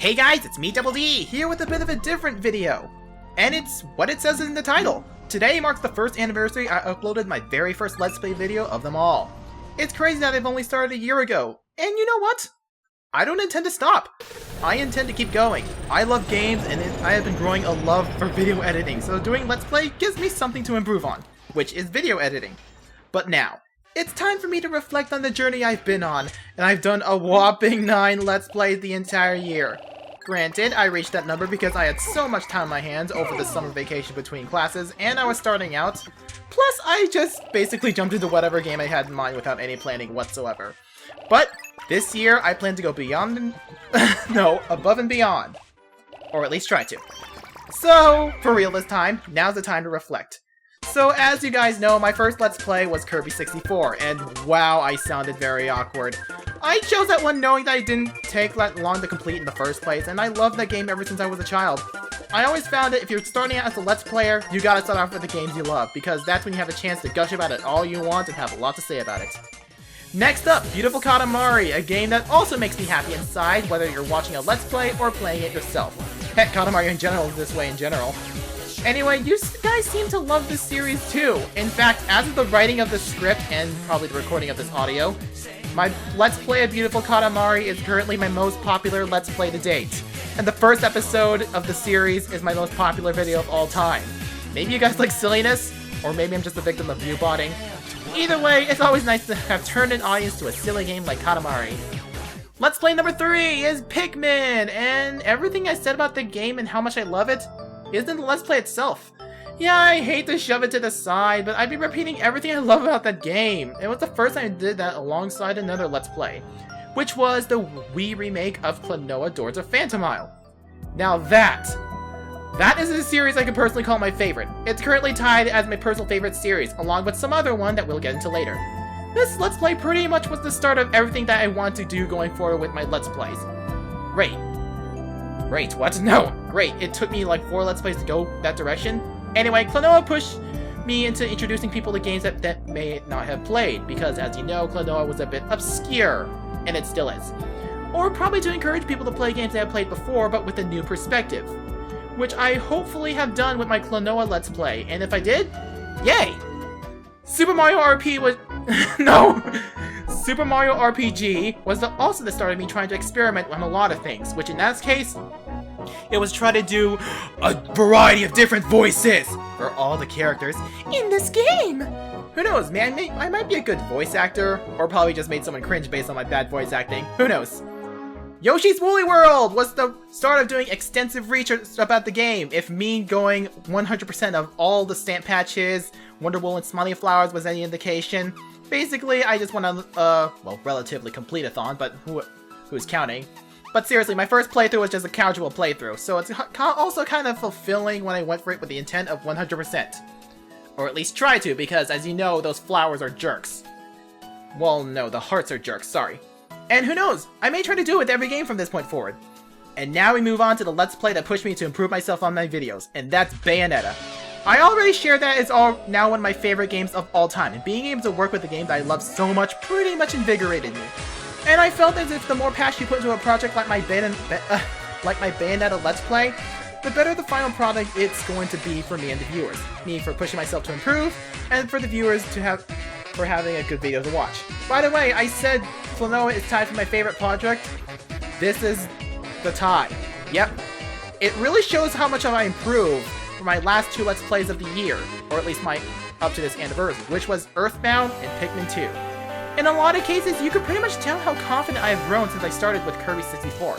Hey guys, it's me, Double D, here with a bit of a different video. And it's what it says in the title. Today marks the first anniversary I uploaded my very first Let's Play video of them all. It's crazy that I've only started a year ago. And you know what? I don't intend to stop. I intend to keep going. I love games and I have been growing a love for video editing, so doing Let's Play gives me something to improve on, which is video editing. But now, it's time for me to reflect on the journey I've been on, and I've done a whopping 9 Let's Plays the entire year. Granted, I reached that number because I had so much time on my hands over the summer vacation between classes, and I was starting out. Plus, I just basically jumped into whatever game I had in mind without any planning whatsoever. But this year, I plan to go beyond and no, above and beyond. Or at least try to. So, for real this time, now's the time to reflect. So, as you guys know, my first Let's Play was Kirby 64, and wow, I sounded very awkward. I chose that one knowing that it didn't take that long to complete in the first place, and I loved that game ever since I was a child. I always found that if you're starting out as a Let's Player, you gotta start off with the games you love, because that's when you have a chance to gush about it all you want and have a lot to say about it. Next up, Beautiful Katamari, a game that also makes me happy inside, whether you're watching a Let's Play or playing it yourself. Heck, Katamari in general is this way in general. Anyway, you guys seem to love this series too. In fact, as of the writing of the script and probably the recording of this audio, my Let's Play of Beautiful Katamari is currently my most popular Let's Play to date. And the first episode of the series is my most popular video of all time. Maybe you guys like silliness, or maybe I'm just a victim of viewbotting. Either way, it's always nice to have turned an audience to a silly game like Katamari. Let's Play number 3 is Pikmin, and everything I said about the game and how much I love it is in the Let's Play itself. Yeah, I hate to shove it to the side, but I'd be repeating everything I love about that game. It was the first time I did that alongside another Let's Play, which was the Wii remake of Klonoa Doors of Phantomile. Now that is a series I could personally call my favorite. It's currently tied as my personal favorite series, along with some other one that we'll get into later. This Let's Play pretty much was the start of everything that I want to do going forward with my Let's Plays. Great, what? No, great, it took me like 4 Let's Plays to go that direction. Anyway, Klonoa pushed me into introducing people to games that may not have played, because as you know, Klonoa was a bit obscure, and it still is. Or probably to encourage people to play games they have played before, but with a new perspective. Which I hopefully have done with my Klonoa Let's Play, and if I did, yay! Super Mario RP was... no! Super Mario RPG was also the start of me trying to experiment on a lot of things, which in that case, it was try to do a variety of different voices for all the characters in this game! Who knows, man, I might be a good voice actor, or probably just made someone cringe based on my bad voice acting. Who knows? Yoshi's Woolly World was the start of doing extensive research about the game, if me going 100% of all the stamp patches, Wonder Wool and Smiley Flowers was any indication. Basically, I just went on well, relatively complete-a-thon, but who's counting? But seriously, my first playthrough was just a casual playthrough, so it's also kind of fulfilling when I went for it with the intent of 100%. Or at least try to, because as you know, those flowers are jerks. Well, no, the hearts are jerks, sorry. And who knows, I may try to do it with every game from this point forward. And now we move on to the Let's Play that pushed me to improve myself on my videos, and that's Bayonetta. I already shared that it's now one of my favorite games of all time, and being able to work with a game that I love so much pretty much invigorated me. And I felt as if the more passion you put into a project like my Bayonetta Let's Play, the better the final product it's going to be for me and the viewers. Me for pushing myself to improve, and for the viewers for having a good video to watch. By the way, I said Klonoa is tied for my favorite project. This is the tie. Yep. It really shows how much I improved for my last 2 Let's Plays of the year, or at least my up to this anniversary, which was Earthbound and Pikmin 2. In a lot of cases, you could pretty much tell how confident I have grown since I started with Kirby 64.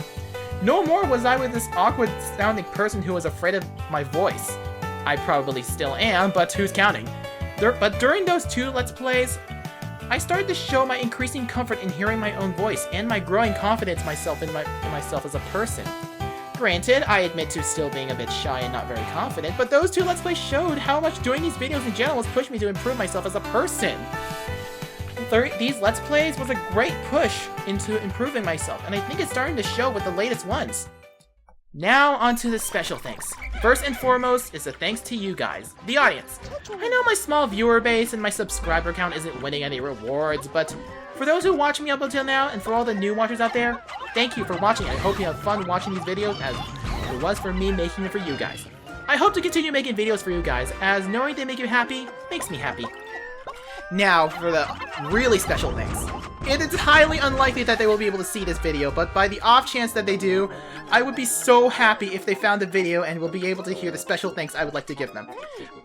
No more was I with this awkward-sounding person who was afraid of my voice. I probably still am, but who's counting? But during those 2 Let's Plays, I started to show my increasing comfort in hearing my own voice and my growing confidence in myself as a person. Granted, I admit to still being a bit shy and not very confident, but those 2 Let's Plays showed how much doing these videos in general has pushed me to improve myself as a person. These Let's Plays was a great push into improving myself, and I think it's starting to show with the latest ones. Now onto the special thanks. First and foremost is a thanks to you guys, the audience. I know my small viewer base and my subscriber count isn't winning any rewards, but For those who watch me up until now, and for all the new watchers out there, thank you for watching. I hope you have fun watching these videos as it was for me making it for you guys. I hope to continue making videos for you guys, as knowing they make you happy makes me happy. Now, for the really special things. It is highly unlikely that they will be able to see this video, but by the off chance that they do, I would be so happy if they found the video and will be able to hear the special thanks I would like to give them.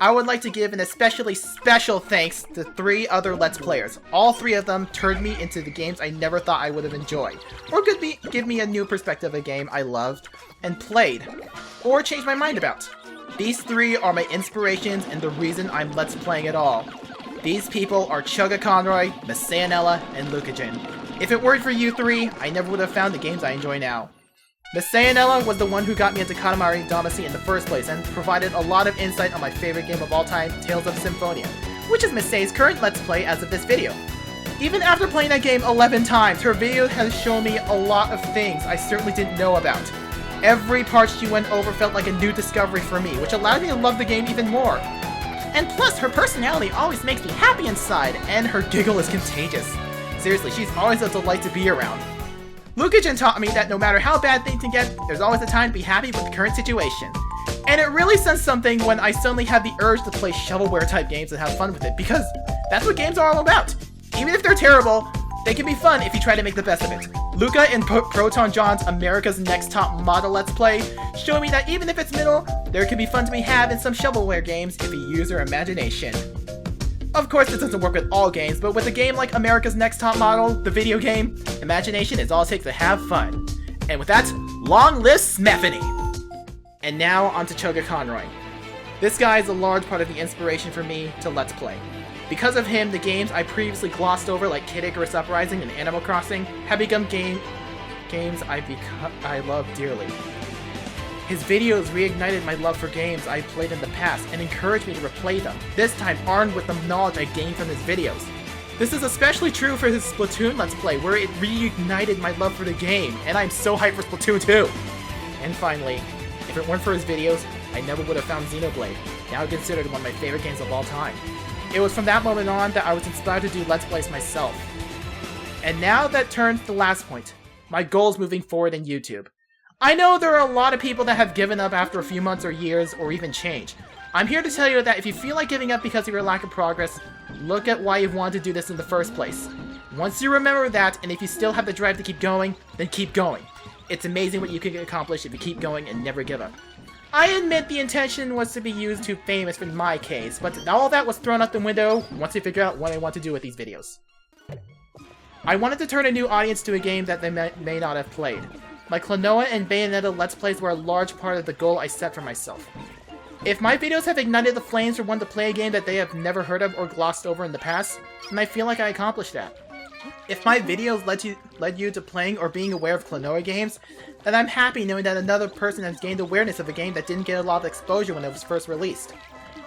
I would like to give an especially special thanks to 3 other Let's Players. All 3 of them turned me into the games I never thought I would have enjoyed, or could give me a new perspective of a game I loved and played, or changed my mind about. These 3 are my inspirations and the reason I'm Let's Playing at all. These people are Chuggaaconroy, Misayanella, and Lucahjin. If it weren't for you 3, I never would have found the games I enjoy now. Misayanella was the one who got me into Katamari Damacy in the first place and provided a lot of insight on my favorite game of all time, Tales of Symphonia, which is Misay's current Let's Play as of this video. Even after playing that game 11 times, her video has shown me a lot of things I certainly didn't know about. Every part she went over felt like a new discovery for me, which allowed me to love the game even more. And plus, her personality always makes me happy inside, and her giggle is contagious. Seriously, she's always a delight to be around. Lucahjin taught me that no matter how bad things can get, there's always a time to be happy with the current situation. And it really says something when I suddenly have the urge to play shovelware type games and have fun with it, because that's what games are all about. Even if they're terrible, they can be fun if you try to make the best of it. Luca in Proton John's America's Next Top Model Let's Play showed me that even if it's middle, there can be fun to be had in some shovelware games if you use your imagination. Of course, this doesn't work with all games, but with a game like America's Next Top Model, the video game, imagination is all it takes to have fun. And with that, long live Smethany! And now, onto Chuggaaconroy. This guy is a large part of the inspiration for me to Let's Play. Because of him, the games I previously glossed over like Kid Icarus Uprising and Animal Crossing have become games I love dearly. His videos reignited my love for games I played in the past and encouraged me to replay them, this time armed with the knowledge I gained from his videos. This is especially true for his Splatoon Let's Play, where it reignited my love for the game, and I'm so hyped for Splatoon 2! And finally, if it weren't for his videos, I never would have found Xenoblade, now considered one of my favorite games of all time. It was from that moment on that I was inspired to do Let's Plays myself. And now that turns to the last point, my goals moving forward in YouTube. I know there are a lot of people that have given up after a few months or years or even change. I'm here to tell you that if you feel like giving up because of your lack of progress, look at why you've wanted to do this in the first place. Once you remember that, and if you still have the drive to keep going, then keep going. It's amazing what you can accomplish if you keep going and never give up. I admit the intention was to be used to famous in my case, but all that was thrown out the window once I figured out what I want to do with these videos. I wanted to turn a new audience to a game that they may not have played. My Klonoa and Bayonetta Let's Plays were a large part of the goal I set for myself. If my videos have ignited the flames for one to play a game that they have never heard of or glossed over in the past, then I feel like I accomplished that. If my videos led you to playing or being aware of Klonoa games, then I'm happy knowing that another person has gained awareness of a game that didn't get a lot of exposure when it was first released.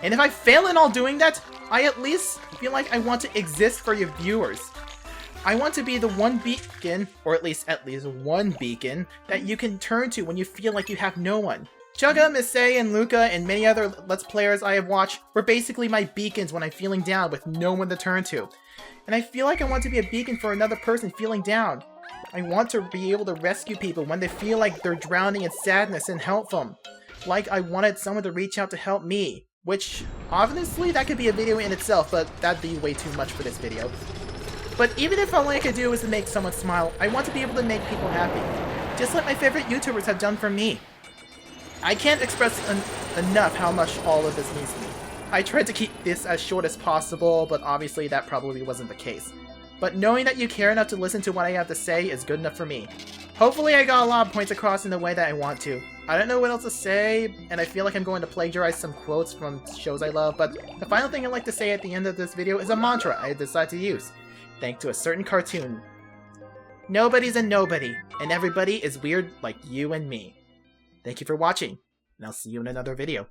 And if I fail in all doing that, I at least feel like I want to exist for your viewers. I want to be the one beacon, or at least one beacon, that you can turn to when you feel like you have no one. Chugga, Misay, and Luca, and many other Let's Players I have watched were basically my beacons when I'm feeling down with no one to turn to. And I feel like I want to be a beacon for another person feeling down. I want to be able to rescue people when they feel like they're drowning in sadness and help them. Like I wanted someone to reach out to help me. Which, obviously, that could be a video in itself, but that'd be way too much for this video. But even if all I could do is to make someone smile, I want to be able to make people happy. Just like my favorite YouTubers have done for me. I can't express enough how much all of this means to me. I tried to keep this as short as possible, but obviously that probably wasn't the case. But knowing that you care enough to listen to what I have to say is good enough for me. Hopefully I got a lot of points across in the way that I want to. I don't know what else to say, and I feel like I'm going to plagiarize some quotes from shows I love, but the final thing I'd like to say at the end of this video is a mantra I decided to use, thanks to a certain cartoon. Nobody's a nobody, and everybody is weird like you and me. Thank you for watching, and I'll see you in another video.